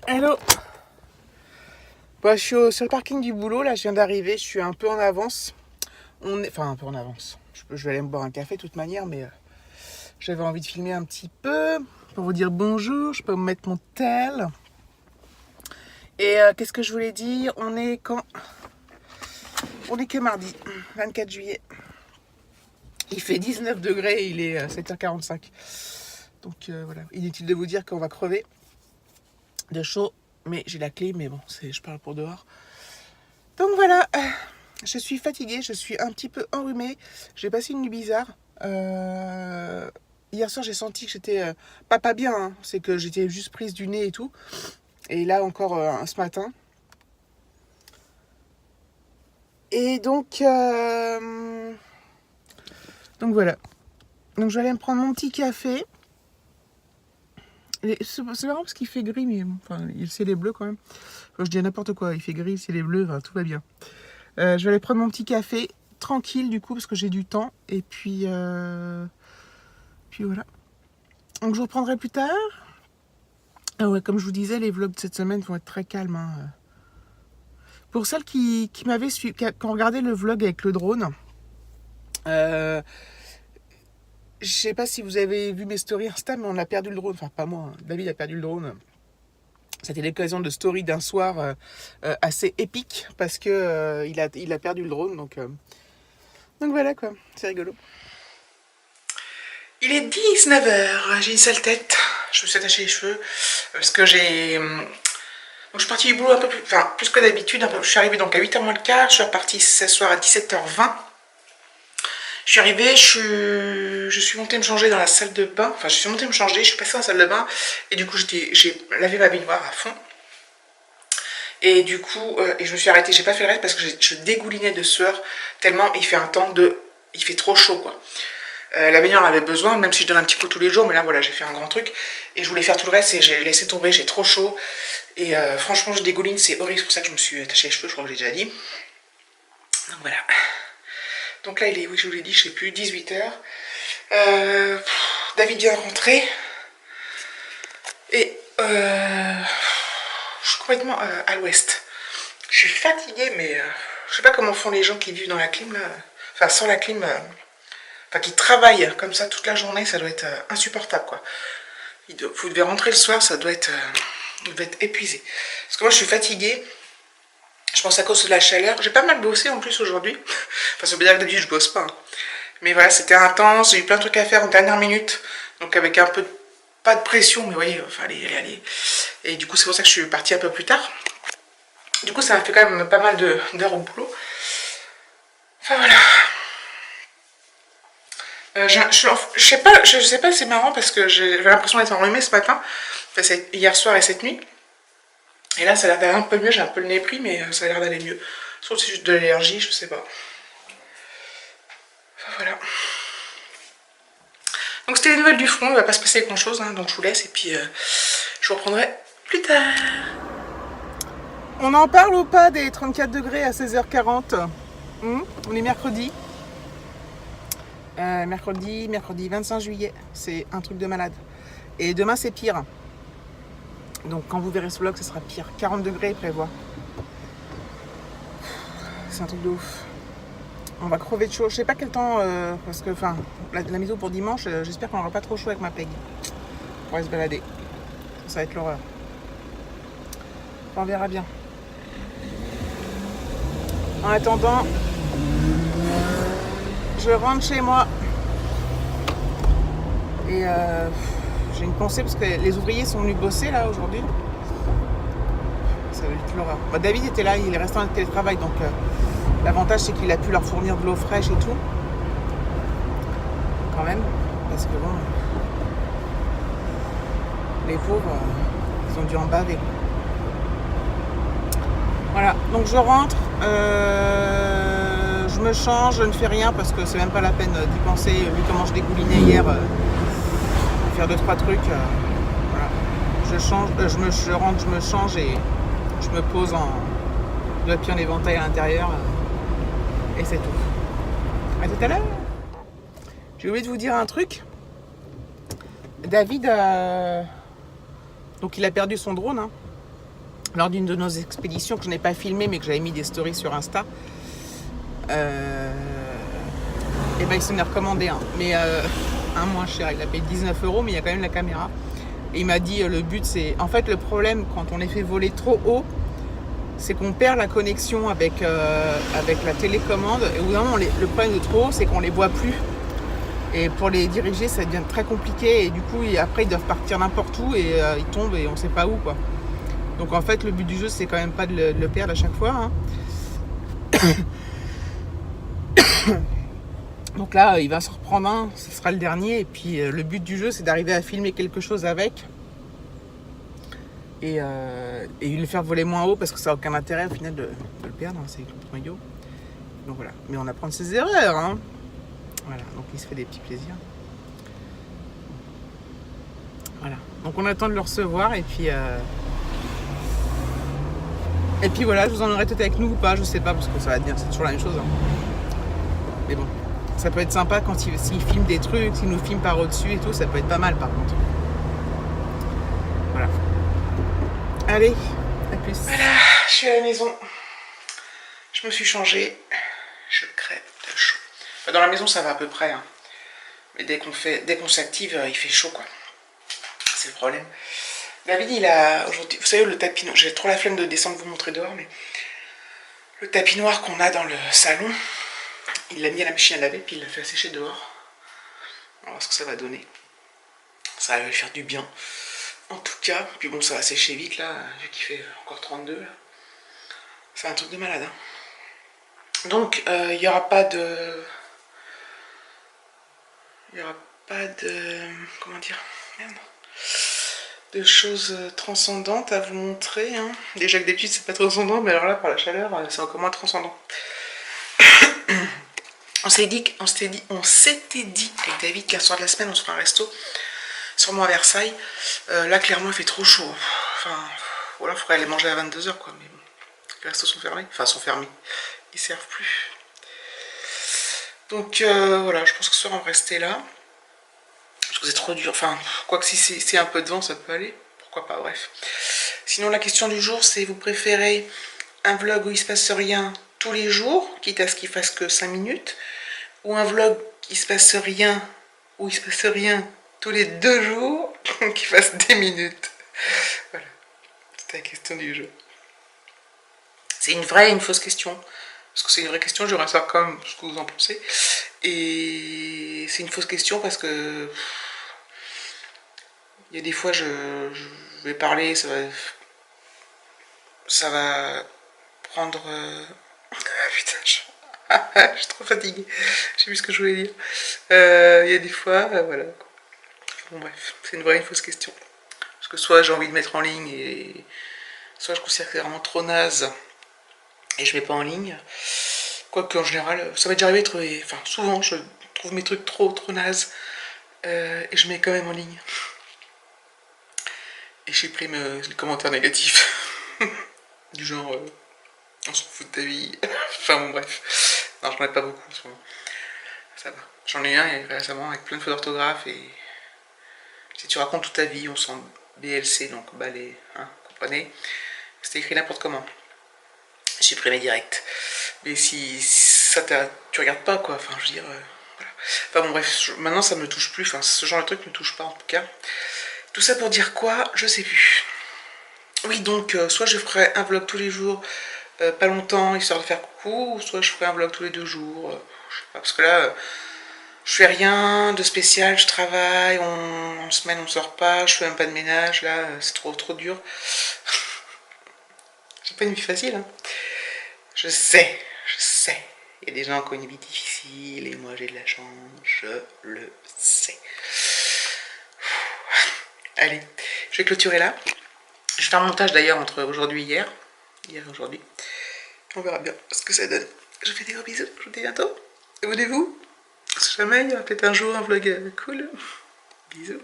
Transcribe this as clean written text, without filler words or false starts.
Hello. Bah, je suis sur le parking du boulot, là je viens d'arriver, je suis un peu en avance. Enfin un peu en avance. Je vais aller me boire un café de toute manière, mais j'avais envie de filmer un petit peu pour vous dire bonjour, je peux me mettre mon tel. Et qu'est-ce que je voulais dire? On est quand? On est que mardi, 24 juillet. Il fait 19 degrés, il est 7h45. Donc voilà, inutile de vous dire qu'on va crever de chaud. Mais j'ai la clé, mais bon, je parle pour dehors. Donc voilà, je suis fatiguée, je suis un petit peu enrhumée. J'ai passé une nuit bizarre. Hier soir, j'ai senti que j'étais pas bien, hein. C'est que j'étais juste prise du nez et tout. Et là encore ce matin. Et donc voilà. Donc je vais aller me prendre mon petit café. C'est marrant parce qu'il fait gris, mais enfin, le ciel est bleu quand même. Enfin, je dis n'importe quoi, il fait gris, le ciel est bleu, enfin, tout va bien. Je vais aller prendre mon petit café, tranquille du coup, parce que j'ai du temps. Et puis voilà. Donc je vous reprendrai plus tard. Ah ouais, comme je vous disais, les vlogs de cette semaine vont être très calmes, hein. Pour celles qui m'avaient suivi, qui ont regardé le vlog avec le drone, je sais pas si vous avez vu mes stories Insta, mais on a perdu le drone. Enfin, pas moi, hein. David a perdu le drone. C'était l'occasion de story d'un soir assez épique parce que il a perdu le drone. Donc voilà quoi, c'est rigolo. Il est 19h, j'ai une sale tête. Je me suis attaché les cheveux parce que j'ai... Donc je suis partie du boulot un peu plus que d'habitude. Je suis arrivée donc à 8h moins le quart. Je suis repartie ce soir à 17h20. Je suis arrivée, je suis montée me changer dans la salle de bain. Enfin, je suis montée me changer, je suis passée dans la salle de bain. Et du coup, j'ai lavé ma baignoire à fond. Et du coup, je me suis arrêtée. J'ai pas fait le reste parce que je dégoulinais de sueur. Tellement il fait un temps de... Il fait trop chaud, quoi. La baignoire avait besoin, même si je donne un petit coup tous les jours. Mais là, voilà, j'ai fait un grand truc. Et je voulais faire tout le reste et j'ai laissé tomber. J'ai trop chaud. Et franchement, je dégouline. C'est horrible. C'est pour ça que je me suis attaché les cheveux. Je crois que je l'ai déjà dit. Donc voilà. Donc là, il est, oui, je vous l'ai dit, je sais plus, 18h. David vient de rentrer. Et je suis complètement à l'ouest. Je suis fatiguée, mais je sais pas comment font les gens qui vivent dans la clim, là. Enfin, sans la clim. Enfin, qui travaillent comme ça toute la journée, ça doit être insupportable, quoi. Vous devez rentrer le soir, ça doit être, vous devez être épuisé. Parce que moi, je suis fatiguée. Je pense à cause de la chaleur. J'ai pas mal bossé en plus aujourd'hui. Enfin, c'est bien que d'habitude je bosse pas, hein. Mais voilà, c'était intense. J'ai eu plein de trucs à faire en dernière minute. Donc avec un peu pas de pression, mais vous voyez, enfin allez. Et du coup, c'est pour ça que je suis partie un peu plus tard. Du coup, ça m'a fait quand même pas mal d'heures au boulot. Enfin voilà. Je sais pas, c'est marrant parce que j'avais l'impression d'être enrhumée ce matin. Enfin, hier soir et cette nuit. Et là, ça a l'air d'aller un peu mieux, j'ai un peu le nez pris, mais ça a l'air d'aller mieux. Sauf que c'est juste de l'allergie, je sais pas. Enfin, voilà. Donc c'était les nouvelles du front, il va pas se passer grand chose, hein, donc je vous laisse et puis je vous reprendrai plus tard. On en parle ou pas des 34 degrés à 16h40? On est mercredi. Mercredi 25 juillet. C'est un truc de malade. Et demain c'est pire. Donc quand vous verrez ce vlog, ce sera pire. 40 degrés, prévoit. C'est un truc de ouf. On va crever de chaud. Je sais pas quel temps, parce que, enfin, la météo pour dimanche, j'espère qu'on n'aura pas trop chaud avec ma Peg. On pourrait se balader. Ça va être l'horreur. On verra bien. En attendant, je rentre chez moi. Et j'ai une pensée parce que les ouvriers sont venus bosser là aujourd'hui. Ça va être l'horreur. Bah, David était là, il est resté en télétravail, donc l'avantage c'est qu'il a pu leur fournir de l'eau fraîche et tout. Quand même. Parce que bon, les pauvres, ils ont dû en baver. Voilà, donc je rentre, je me change, je ne fais rien parce que c'est même pas la peine d'y penser, vu comment je dégoulinais hier, faire 2-3 trucs. Voilà. Je rentre, je me change et je me pose en doigt de pied en éventail à l'intérieur et c'est tout. À tout à l'heure. J'ai oublié de vous dire un truc. David, donc il a perdu son drone, hein. lors d'une de nos expéditions que je n'ai pas filmé mais que j'avais mis des stories sur Insta. Et ben il s'en est recommandé un, mais un moins cher, il a payé 19 € mais il y a quand même la caméra. Et il m'a dit le but c'est, en fait le problème quand on les fait voler trop haut, c'est qu'on perd la connexion avec la télécommande, et au bout d'un moment le problème de trop haut c'est qu'on les voit plus. Et pour les diriger ça devient très compliqué, et du coup après ils doivent partir n'importe où et ils tombent et on sait pas où quoi. Donc en fait le but du jeu c'est quand même pas de le perdre à chaque fois hein. Donc là il va se reprendre un, ce sera le dernier, et puis le but du jeu c'est d'arriver à filmer quelque chose avec et le faire voler moins haut, parce que ça n'a aucun intérêt au final de le perdre, hein, c'est complètement idiot. Donc voilà, mais on apprend de ses erreurs hein. Voilà, donc il se fait des petits plaisirs. Voilà, donc on attend de le recevoir, et puis voilà, je vous en aurai peut-être avec nous ou pas, je sais pas, parce que ça va devenir, c'est toujours la même chose hein. Mais bon, ça peut être sympa quand s'il filme des trucs, s'il nous filme par au-dessus et tout, ça peut être pas mal par contre. Voilà. Allez, à plus. Voilà, je suis à la maison. Je me suis changée. Je crève de chaud. Dans la maison ça va à peu près hein. Mais dès qu'on s'active, il fait chaud quoi. C'est le problème. David il a aujourd'hui, vous savez le tapis noir, j'ai trop la flemme de descendre vous montrer dehors, mais le tapis noir qu'on a dans le salon, il l'a mis à la machine à laver, puis il l'a fait sécher dehors. On va voir ce que ça va donner. Ça va lui faire du bien. En tout cas, puis bon, ça va sécher vite là, vu qu'il fait encore 32 là. C'est un truc de malade. Hein. Donc, il n'y aura pas de... Comment dire? Merde. De choses transcendantes à vous montrer. Hein. Déjà que d'habitude, c'est pas transcendant, mais alors là, par la chaleur, c'est encore moins transcendant. On s'était dit avec David qu'un soir de la semaine, on se fera un resto, sûrement à Versailles. Là, clairement, il fait trop chaud. Enfin, voilà, il faudrait aller manger à 22 h, quoi. Mais bon, les restos sont fermés. Enfin, sont fermés. Ils servent plus. Donc, voilà, je pense que ce soir, on va rester là. Parce que c'est trop dur. Enfin, quoi que si c'est un peu de vent, ça peut aller. Pourquoi pas, bref. Sinon, la question du jour, c'est: vous préférez un vlog où il se passe rien tous les jours, quitte à ce qu'il fasse que 5 minutes, ou un vlog qui se passe rien, où il se passe rien tous les 2 jours, qui fasse 10 minutes. Voilà, c'était la question du jour. C'est une vraie et une fausse question, parce que c'est une vraie question, j'aimerais savoir quand même ce que vous en pensez, et c'est une fausse question parce que il y a des fois je vais parler, ça va prendre... putain, je suis trop fatiguée. Je sais plus ce que je voulais dire. Il y a des fois, voilà. Bon bref, c'est une vraie et une fausse question. Parce que soit j'ai envie de mettre en ligne, et soit je considère que c'est vraiment trop naze et je mets pas en ligne. Quoique en général, ça m'est déjà arrivé de trouver... Enfin, souvent, je trouve mes trucs trop nazes et je mets quand même en ligne. Et je supprime les commentaires négatifs. Du genre... on s'en fout de ta vie. Enfin bon bref. Non, j'en ai pas beaucoup en ce moment. Ça va. J'en ai un récemment avec plein de fautes d'orthographe, et si tu racontes toute ta vie, on sent BLC, donc balai, hein, comprenez. C'était écrit n'importe comment. Supprimé direct. Mais si ça tu regardes pas quoi, enfin je veux dire... voilà. Enfin bon bref, maintenant ça me touche plus, enfin ce genre de truc me touche pas en tout cas. Tout ça pour dire quoi? Je sais plus. Oui donc soit je ferai un vlog tous les jours, pas longtemps, histoire de faire coucou, ou soit je ferai un vlog tous les 2 jours, je sais pas, parce que là, je fais rien de spécial, je travaille, en semaine on sort pas, je fais même pas de ménage, là, c'est trop dur. J'ai pas une vie facile, hein. Je sais, il y a des gens qui ont une vie difficile, et moi j'ai de la chance, je le sais. Allez, je vais clôturer là. Je vais faire un montage d'ailleurs entre aujourd'hui et hier et aujourd'hui. On verra bien ce que ça donne. Je vous fais des gros bisous, je vous dis à bientôt. Abonnez-vous. Si jamais, il y aura peut-être un jour un vlog cool. Bisous.